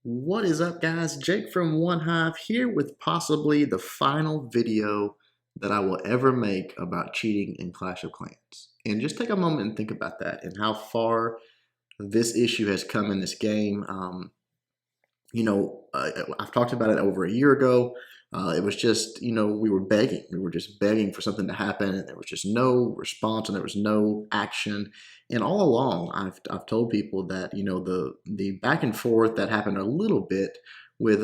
What is up, guys? Jake from OneHive here with possibly the final video that I will ever make about cheating in Clash of Clans. And just take a moment and think about that and how far this issue has come in this game. I've talked about it over a year ago. It was just, we were begging. We were just begging for something to happen, and there was just no response, and there was no action. And all along, I've told people that the back and forth that happened a little bit with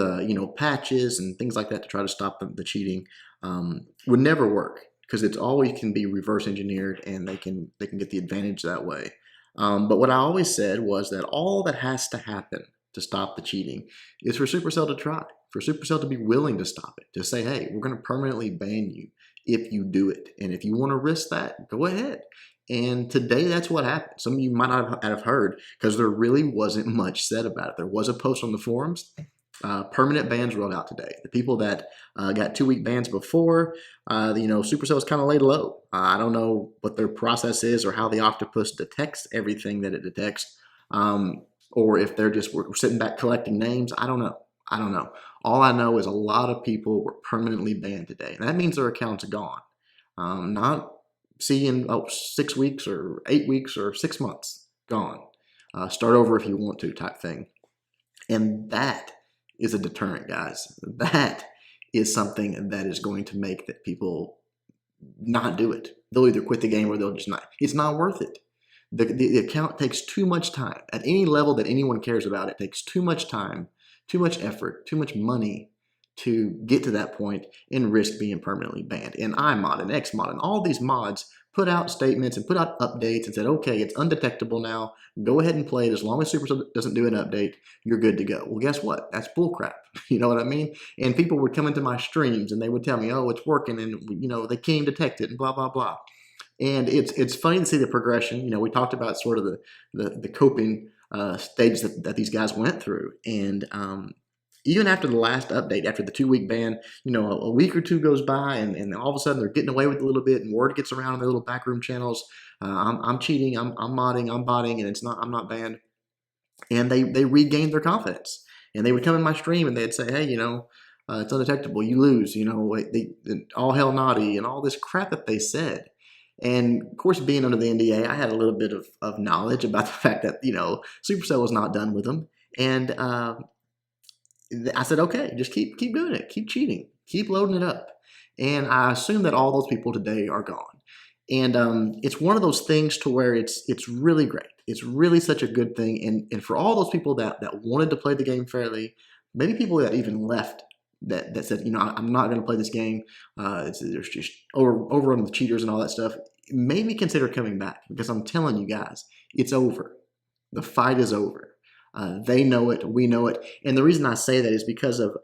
patches and things like that to try to stop the cheating would never work because it's always can be reverse engineered, and they can get the advantage that way. But what I always said was that all that has to happen to stop the cheating is for Supercell to try, for Supercell to be willing to stop it, to say, hey, we're going to permanently ban you if you do it. And if you want to risk that, go ahead. And today, that's what happened. Some of you might not have heard because there really wasn't much said about it. There was a post on the forums. Permanent bans rolled out today. The people that got 2-week bans before, Supercell was kind of laid low. I don't know what their process is or how the octopus detects everything that it detects. Or if they're just we're sitting back collecting names. I don't know. I don't know. All I know is a lot of people were permanently banned today. And that means their accounts are gone. Not seeing 6 weeks or 8 weeks or 6 months gone. Start over if you want to type thing. And that is a deterrent, guys. That is something that is going to make that people not do it. They'll either quit the game or they'll just not. It's not worth it. The account takes too much time. At any level that anyone cares about, it takes too much time, too much effort, too much money to get to that point and risk being permanently banned. And iMod and XMod and all these mods put out statements and put out updates and said, okay, it's undetectable now. Go ahead and play it. As long as Supercell doesn't do an update, you're good to go. Well, guess what? That's bullcrap. You know what I mean? And people would come into my streams and they would tell me, oh, it's working, and they can't detect it and blah, blah, blah. And it's funny to see the progression. We talked about sort of the coping stage that these guys went through. And even after the last update, after the 2-week ban, a week or two goes by, and all of a sudden they're getting away with it a little bit, and word gets around in their little backroom channels. I'm cheating, I'm modding, I'm botting, and I'm not banned. And they regained their confidence. And they would come in my stream and they'd say, hey, it's undetectable, you lose, all hell naughty, and all this crap that they said. And of course, being under the NDA, I had a little bit of knowledge about the fact that, Supercell was not done with them. And I said, okay, just keep doing it. Keep cheating. Keep loading it up. And I assume that all those people today are gone. And it's one of those things to where it's really great. It's really such a good thing. And for all those people that wanted to play the game fairly, maybe people that even left that said, I'm not going to play this game. There's just overrun with cheaters and all that stuff. Made me consider coming back because I'm telling you guys, it's over. The fight is over. They know it. We know it. And the reason I say that is because of,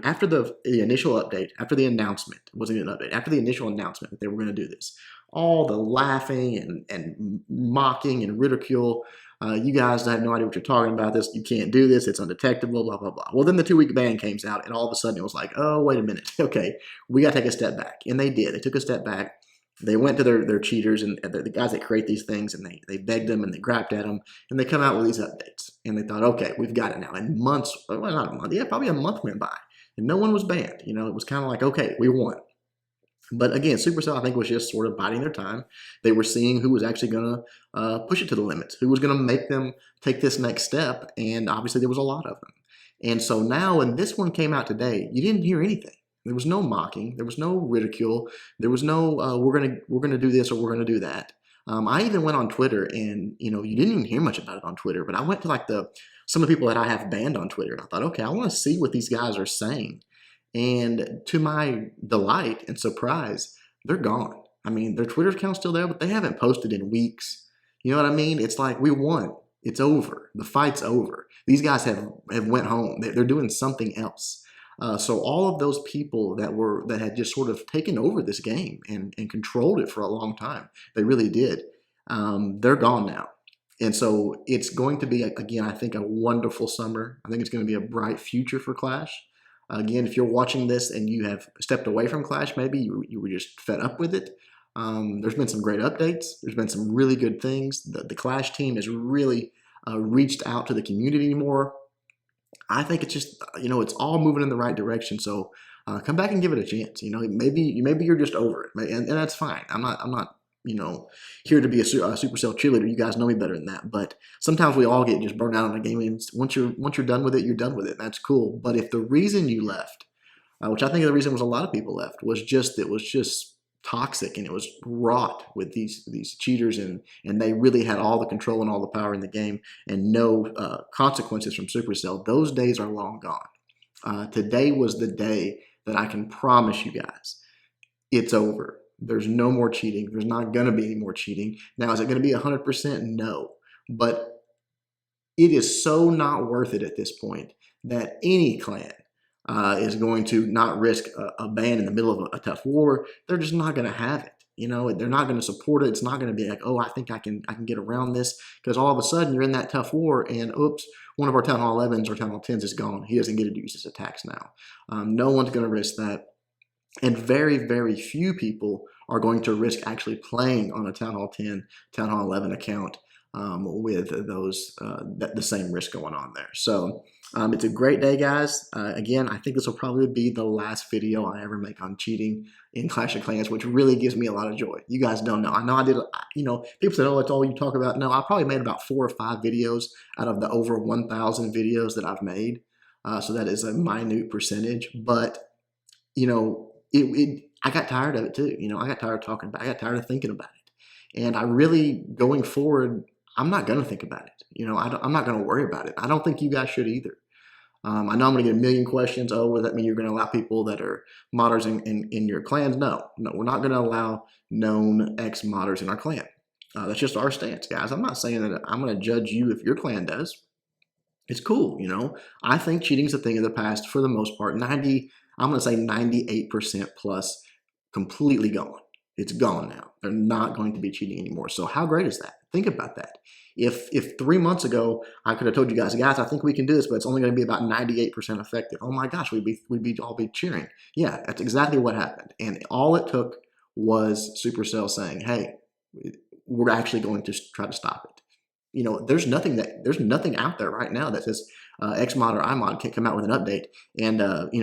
after the initial update, after the announcement, it wasn't an update, after the initial announcement that they were going to do this, all the laughing and mocking and ridicule. You guys have no idea what you're talking about. This, you can't do this. It's undetectable, blah, blah, blah. Well, then the 2-week ban came out, and all of a sudden it was like, oh, wait a minute. Okay, we got to take a step back. And they did. They took a step back. They went to their cheaters and the guys that create these things, and they begged them and they grabbed at them, and they come out with these updates. And they thought, okay, we've got it now. And months, well, not a month, yeah, probably a month went by, and no one was banned. It was kind of like, okay, we won. But again, Supercell, I think, was just sort of biding their time. They were seeing who was actually going to push it to the limits, who was going to make them take this next step, and obviously there was a lot of them. And so now, when this one came out today, you didn't hear anything. There was no mocking. There was no ridicule. There was no we're gonna do this or we're gonna do that. I even went on Twitter, and you didn't even hear much about it on Twitter. But I went to like some of the people that I have banned on Twitter. And I thought, okay, I want to see what these guys are saying. And to my delight and surprise, they're gone. I mean, their Twitter account's still there, but they haven't posted in weeks. You know what I mean? It's like, we won. It's over. The fight's over. These guys have went home. They're doing something else. So all of those people that had just sort of taken over this game and controlled it for a long time, they really did. They're gone now. And so it's going to be, again, I think, a wonderful summer. I think it's going to be a bright future for Clash. Again, if you're watching this and you have stepped away from Clash, maybe you were just fed up with it. There's been some great updates. There's been some really good things. The Clash team has really reached out to the community more. I think it's just, it's all moving in the right direction. So come back and give it a chance. Maybe you're just over it, and that's fine. I'm not here to be a Supercell cheerleader. You guys know me better than that. But sometimes we all get just burned out on a game, and once you're done with it, you're done with it. That's cool. But if the reason you left, which I think the reason was a lot of people left, was just it was just toxic and it was wrought with these cheaters, and they really had all the control and all the power in the game and no consequences from Supercell. Those days are long gone. Today was the day that I can promise you guys it's over. There's no more cheating. There's not going to be any more cheating. Now, is it going to be 100%? No. But it is so not worth it at this point that any clan is going to not risk a ban in the middle of a tough war. They're just not going to have it. They're not going to support it. It's not going to be like, oh, I think I can get around this, because all of a sudden you're in that tough war and oops, one of our Town Hall 11s or Town Hall 10s is gone. He doesn't get to use his attacks now. No one's going to risk that. And very, very few people are going to risk actually playing on a Town Hall 10, Town Hall 11 account with those the same risk going on there. So it's a great day, guys. Again, I think this will probably be the last video I ever make on cheating in Clash of Clans, which really gives me a lot of joy. You guys don't know. I know I did, people said, oh, it's all you talk about. No, I probably made about 4 or 5 videos out of the over 1,000 videos that I've made. So that is a minute percentage. But, I got tired of it too. I got tired of talking about it. I got tired of thinking about it. And I really, going forward, I'm not going to think about it. I'm not going to worry about it. I don't think you guys should either. I know I'm going to get a million questions. Oh, does that mean you're going to allow people that are modders in your clans? No, we're not going to allow known ex-modders in our clan. That's just our stance, guys. I'm not saying that I'm going to judge you if your clan does. It's cool, I think cheating's a thing of the past for the most part. I'm going to say 98% plus completely gone. It's gone now. They're not going to be cheating anymore. So how great is that? Think about that. If 3 months ago I could have told you guys, I think we can do this, but it's only going to be about 98% effective. Oh my gosh, we'd all be cheering. Yeah, that's exactly what happened. And all it took was Supercell saying, hey, we're actually going to try to stop it. There's nothing out there right now that says Xmod or iMod can come out with an update and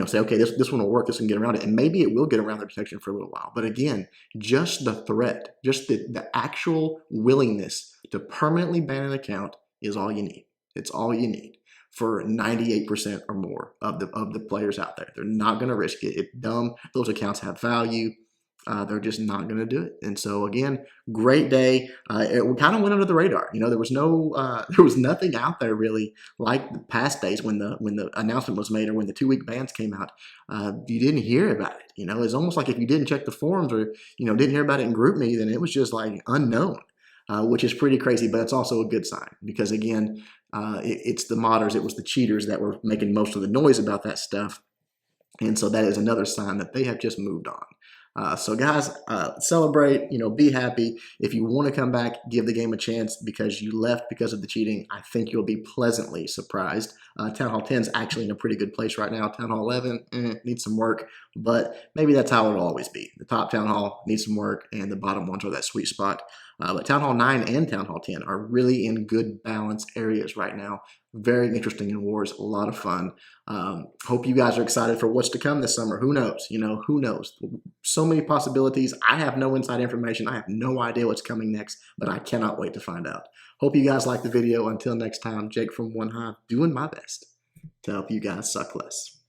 say, okay, this one will work, this can get around it, and maybe it will get around the protection for a little while. But again, just the threat, just the actual willingness to permanently ban an account is all you need. It's all you need for 98% or more of the players out there. They're not going to risk it. It's dumb. Those accounts have value. They're just not going to do it. And so again, great day. It kind of went under the radar. There was there was nothing out there really like the past days when the announcement was made or when the 2-week bans came out. You didn't hear about it. It's almost like if you didn't check the forums or didn't hear about it in GroupMe, then it was just like unknown, which is pretty crazy. But it's also a good sign because again, it's the modders, it was the cheaters that were making most of the noise about that stuff. And so that is another sign that they have just moved on. So guys, celebrate, be happy. If you want to come back, give the game a chance because you left because of the cheating. I think you'll be pleasantly surprised. Town Hall 10 is actually in a pretty good place right now. Town Hall 11 needs some work, but maybe that's how it'll always be. The top Town Hall needs some work and the bottom ones are that sweet spot. But Town Hall 9 and Town Hall 10 are really in good balance areas right now. Very interesting in wars, a lot of fun. Hope you guys are excited for what's to come this summer. Who knows? Who knows? So many possibilities. I have no inside information. I have no idea what's coming next, but I cannot wait to find out. Hope you guys liked the video. Until next time, Jake from OneHive doing my best to help you guys suck less.